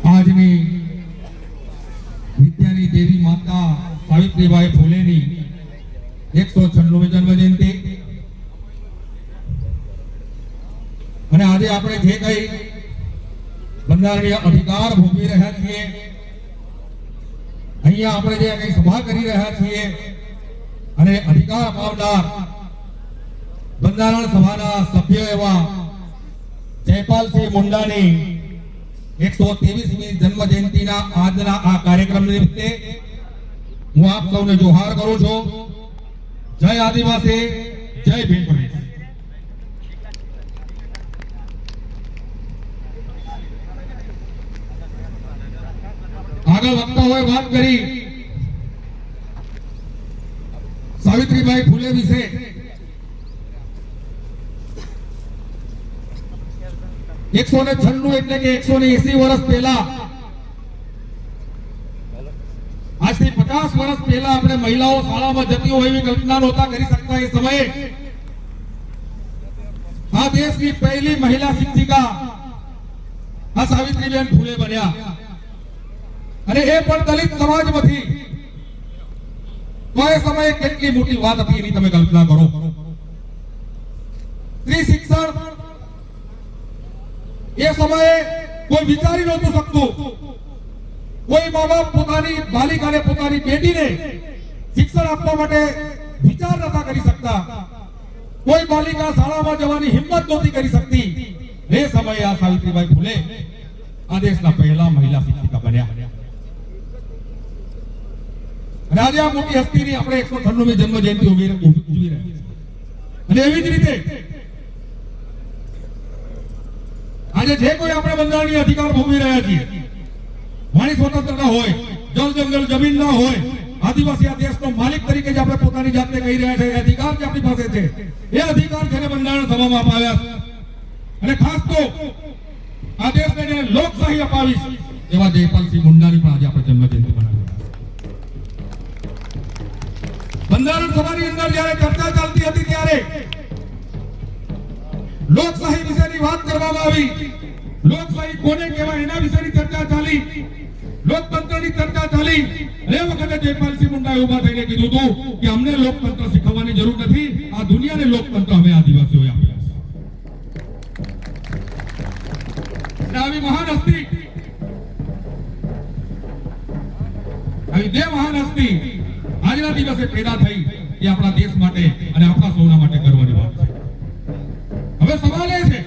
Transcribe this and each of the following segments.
આજની વિદ્યાની દેવી માતા સાવિત્રીબાઈ ફૂલેની 196મી જન્મ જયંતિ અને આજે આપણે જે કઈ બંધારણીય અધિકાર ભોગવી રહ્યા છીએ, અહીંયા આપણે જે કઈ સભા કરી રહ્યા છીએ અને અધિકાર અપાવનાર બંધારણ સભાના સભ્ય એવા જયપાલસિંહ મુંડાની 123મી જન્મ જયંતિના આજના આ કાર્યક્રમ નિમિત્તે હું આપ સૌને જોહાર કરું છું. જય આદિવાસી, જય ભીમ પ્રદેશ. આગળ વક્તાઓએ વાત કરી સાવિત્રીબાઈ ફૂલે વિશે. એકસો ને 96 એટલે કે 180 વર્ષ પહેલા, આજથી 50 વર્ષ પહેલા આપણે મહિલાઓ શાળામાં જતી હોય એવી કલ્પના નહોતા કરી શકતા. એ સમયે આ દેશની પહેલી મહિલા શિક્ષિકા આ સાવિત્રીબેન ફૂલે બન્યા અને એ પણ દલિત સમાજમાંથી. તો એ સમયે કેટલી મોટી વાત હતી એની તમે કલ્પના કરો. સ્ત્રી શિક્ષણ એ સમયે કોઈ વિચારી નહોતું શકતું. કોઈ મા બાપ પોતાની બાલિકાને, પોતાની બેટીને શિક્ષણ આપવા માટે વિચાર નતા કરી શકતા. કોઈ બાલિકા શાળામાં જવાની હિંમત નહોતી કરી શકતી. એ સમયે આ સાવિત્રીબાઈ ફૂલે આ દેશના પહેલા મહિલા શિક્ષિકા બન્યા. અને આજે આ મોટી હસ્તીની આપણે 196મી જન્મ જયંતિ ઉજવી રહ્યા છીએ. અને એવી જ રીતે આજે જે કોઈ આપણે બંધારણીય અધિકાર ભોગવી રહ્યા છીએ, વાણી સ્વતંત્રતા હોય, જળ જંગલ જમીન ના હોય, આદિવાસી આ દેશનો માલિક તરીકે જે આપણે પોતાની જાતને કહી રહ્યા છે, એ અધિકાર જે આપણી પાસે છે, એ અધિકાર જેને બંધારણ સભામાં અપાવ્યા અને ખાસ તો આ દેશને જેને લોકશાહી અપાવી એવા જયપાલસિંહ મુંડાની પણ આજે આપણે જન્મ જયંતિ મનાવી. બંધારણ સભાની અંદર જ્યારે ચર્ચા ચાલતી હતી ત્યારે લોકશાહી વિશેની વાત કરવામાં આવી. લોકશાહી કોને કહેવાય એના વિશેની ચર્ચા ચાલી, લોકતંત્રની ચર્ચા ચાલી. એ વખતે જયપાલસિંહ મુંડાએ ઉભા થઈને કીધું હતું કે અમને લોકતંત્ર શીખવવાની જરૂર નથી, આ દુનિયાને લોકતંત્ર અમે આદિવાસીઓએ આપ્યા છે. આવી મહાન હસ્તી, આવી બે મહાન હસ્તી આજના દિવસે પેદા થઈ એ આપણા દેશ માટે અને આપણા સૌના માટે ગર્વની વાત છે. હવે સવાલ એ છે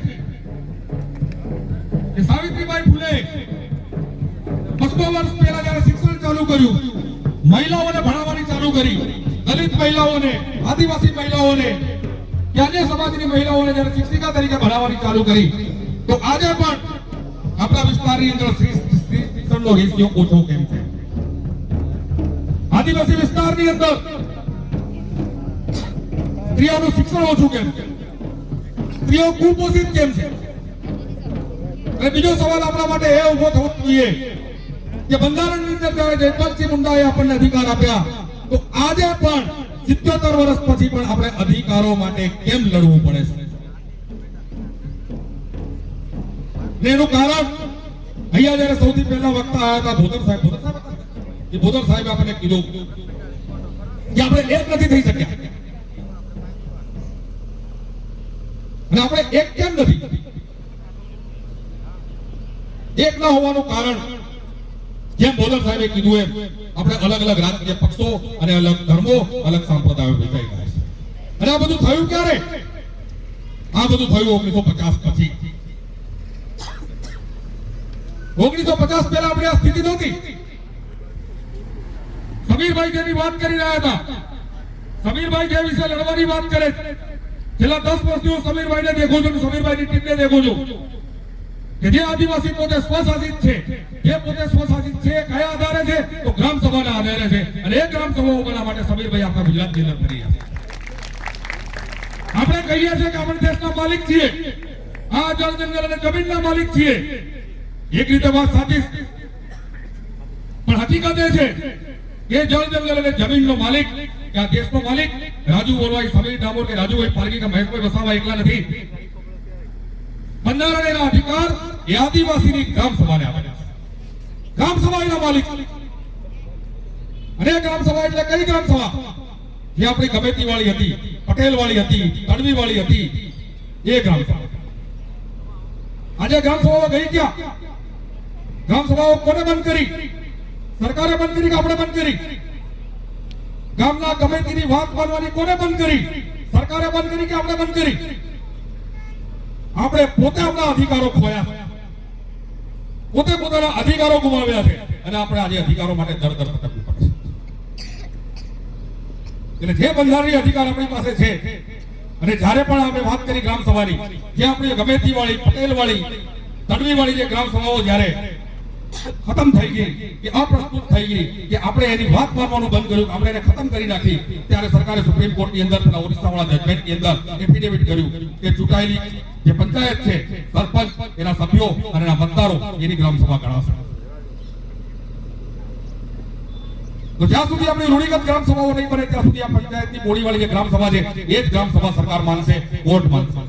કે સાવિત્રીબાઈ ફૂલે 200 વર્ષ પહેલા જ્યારે શિક્ષણ ચાલુ કર્યું, મહિલાઓને ભણાવવાની ચાલુ કરી, દલિત મહિલાઓને, આદિવાસી મહિલાઓને, અન્ય સમાજની મહિલાઓને જ્યારે શિક્ષિકા તરીકે ભણાવવાની ચાલુ કરી, તો આજે પણ આપણા વિસ્તારની અંદર શિક્ષણનો રેશિયો ઓછો કેમ છે? આદિવાસી વિસ્તારની અંદર સ્ત્રીઓનું શિક્ષણ ઓછું કેમ છે? સ્ત્રીઓ કુપોષિત કેમ છે? અને બીજો સવાલ આપણા માટે એ ઉભો થવો જોઈએ કે બંધારણની અંદર જ્યારે જયપાલસિંહ મુંડાએ આપણને અધિકાર આપ્યા, તો આજે પણ 77 વર્ષ પછી પણ આપણે અધિકારો માટે કેમ લડવું પડે છે? એનું કારણ અહીંયા જ્યારે સૌથી પહેલા વક્તા આવ્યા હતા ભોદર સાહેબ, એ ભોદર સાહેબ આપણને કીધું કે આપણે એક નથી થઈ શક્યા. અને આપણે એક કેમ નથી? એક ના હોવાનું કારણ જેમ ભોદર સાહેબે કીધું એમ આપણે અલગ અલગ રાજકીય પક્ષો અને અલગ ધર્મો, અલગ સંપ્રદાયો ભેગાઈ ગયા છે. અને આ બધું થયું ક્યારે? આ બધું થયું 1950 પછી. 1950 પહેલા આપણી આ સ્થિતિ નહોતી. સમીરભાઈ જેની વાત કરી રહ્યા હતા, સમીરભાઈ જે વિશે લડવાની વાત કરે, છેલ્લા 10 વર્ષથી હું સમીરભાઈને દેખું છું, સમીરભાઈની ટીમને દેખું છું કે જે આદિવાસી પોતે સ્વશાસિત છે, જે પોતે સ્વશાસિત છે કયા આધારે છે? તો ગ્રામ સભાના આધારે છે. અને એ ગ્રામ સભાઓ બનાવવા માટે સમીરભાઈ આખા ગુજરાતની અંદર ફરી રહ્યા છે. આપણે કહીએ છીએ કે આપણે દેશના માલિક છીએ, આ જળ જંગલ અને જમીનના માલિક છીએ. એક રીતે વાત સાચી, પણ હકીકત એ છે કે જળ જંગલ અને જમીનનો માલિક, કે આ દેશનો માલિક રાજુ બોરવાઈ, સમીર ડામોર કે રાજુભાઈ પાલકી કે મહેશભાઈ વસાવા એકલા નથી. બંધારણ એના અધિકાર એ આદિવાસીની ગ્રામ સભાને આપે છે. ગ્રામ સભા એના માલિક. અને ગ્રામ સભા એટલે કઈ ગ્રામ સભા? જે આપણી ગમેતી વાળી હતી, પટેલ વાળી હતી, તડવી વાળી હતી, એ ગ્રામ સભા. આજે ગ્રામ સભાઓ ગઈ ક્યાં? ગ્રામ સભાઓ કોને બંધ કરી? સરકારે બંધ કરી કે આપણે બંધ કરી? ગામના ગમેતીની વાત માનવાની કોને બંધ કરી? સરકારે બંધ કરી કે આપણે બંધ કરી? આપણે પોતે આપણા અધિકારો ખોયા છે, પોતે પોતાના અધિકારો ગુમાવ્યા છે, અને આપણે આજે અધિકારો માટે દર ભટકવું પડે છે. એટલે જે બંધારણીય અધિકાર આપણી પાસે છે, અને જ્યારે પણ આપણે વાત કરી ગ્રામ સભાની, જે આપણી ગમેતી વાળી, પટેલ વાળી, તડવી વાળી જે ગ્રામ સભાઓ જ્યારે ખતમ થઈ ગઈ, કે અપ્રસ્તુત થઈ ગઈ, કે આપણે એની વાત માનવાનું બંધ કર્યું, આપણે એને ખતમ કરી નાખી, ત્યારે સરકારે સુપ્રીમ કોર્ટની અંદર પેલા ઓરિસ્સાવાળા જજમેન્ટની અંદર એફિડેવિટ કર્યું કે ચૂંટાયેલી જે પંચાયત છે, સરપંચ, એના સભ્યો અને એના મતદારો એની ગ્રામ સભા ગણાશે. તો જ્યાં સુધી આપણી રૂઢિગત ગ્રામ સભાઓ નહીં બને ત્યાં સુધી આ પંચાયતની બોડીવાળી જે ગ્રામ સભા છે એ જ ગ્રામ સભા સરકાર માનશે, કોર્ટ માનશે.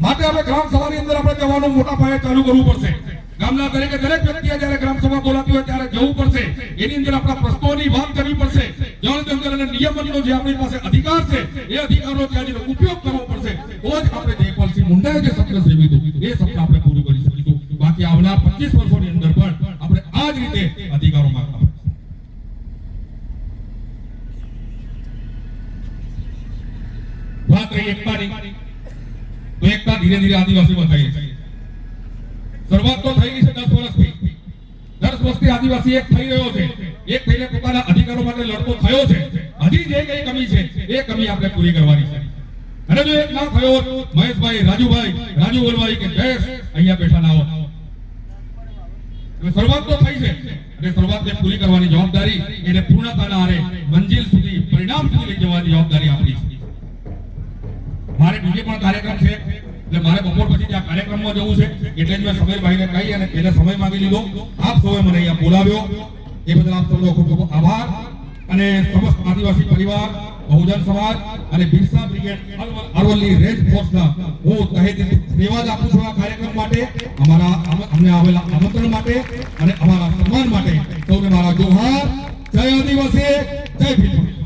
માટે આપણે ગ્રામ સભાની અંદર આપણે જવાનું મોટા પાયે ચાલુ કરવું પડશે. ગામના દરેક વ્યક્તિએ જ્યારે ગ્રામ સભા બોલાતી હોય ત્યારે જવું પડશે, એની અંદર આપણા પ્રશ્નોની વાત કરવી પડશે, જળ જંગલ અને નિયમનનો જે આપણી પાસે અધિકાર છે એ અધિકારનો ત્યાંનો ઉપયોગ કરવો પડશે. તો જ આપણે જયપાલસિંહ મુંડાએ જે સપનું સેવ્યું હતું એ સપનું આપણે પૂરું કરી શકીશું. બાકી આવનાર 25 વર્ષોની અંદર પણ આપણે આ જ રીતે અધિકારો માંગતા હોય. વાત રહી એકતાની, તો એકતા ધીરે ધીરે આદિવાસીમાં થઈ છે. શરૂઆત તો થઈ ગઈ છે 10 વર્ષથી. 10 વર્ષથી આદિવાસી એક થઈ રહ્યો છે, એક થઈને પોતાના અધિકારો માટે લડતો થયો છે. હજી જે કઈ કમી છે એ કમી આપણે પૂરી કરવાની છે. અને જો એક ના થયો મહેશભાઈ, રાજુ વલભાઈ કે જયેશ અહીંયા બેઠા ના હોત. એટલે શરૂઆત તો થઈ છે, અને શરૂઆતને પૂરી કરવાની જવાબદારી, એને પૂર્ણતાના આરે મંજિલ સુધી, પરિણામ સુધી લઈ જવાની જવાબદારી આપણી છે. મારે બીજે પણ કાર્યક્રમ છે, એટલે મારે બપોર પછી આ કાર્યક્રમમાં જવું છે, એટલે જ મેં સમીરભાઈને કહી અને એને સમય માંગી લીધો. આપ સૌએ મને અહીંયા બોલાવ્યો, એ બદલ આપ સૌનો ખૂબ ખૂબ આભાર. અને સમસ્ત આદિવાસી પરિવાર, બહુજન સમાજ અને બિરસા બ્રિગેડ અરવલ્લી રેન્જ ફોર્સના હું તહે દિલથી ધન્યવાદ આપું છું આ કાર્યક્રમ માટે, અમને આવેલા આમંત્રણ માટે અને અમારા સન્માન માટે. સૌને મારા જોહાર. જય આદિવાસી, જય ભીમ.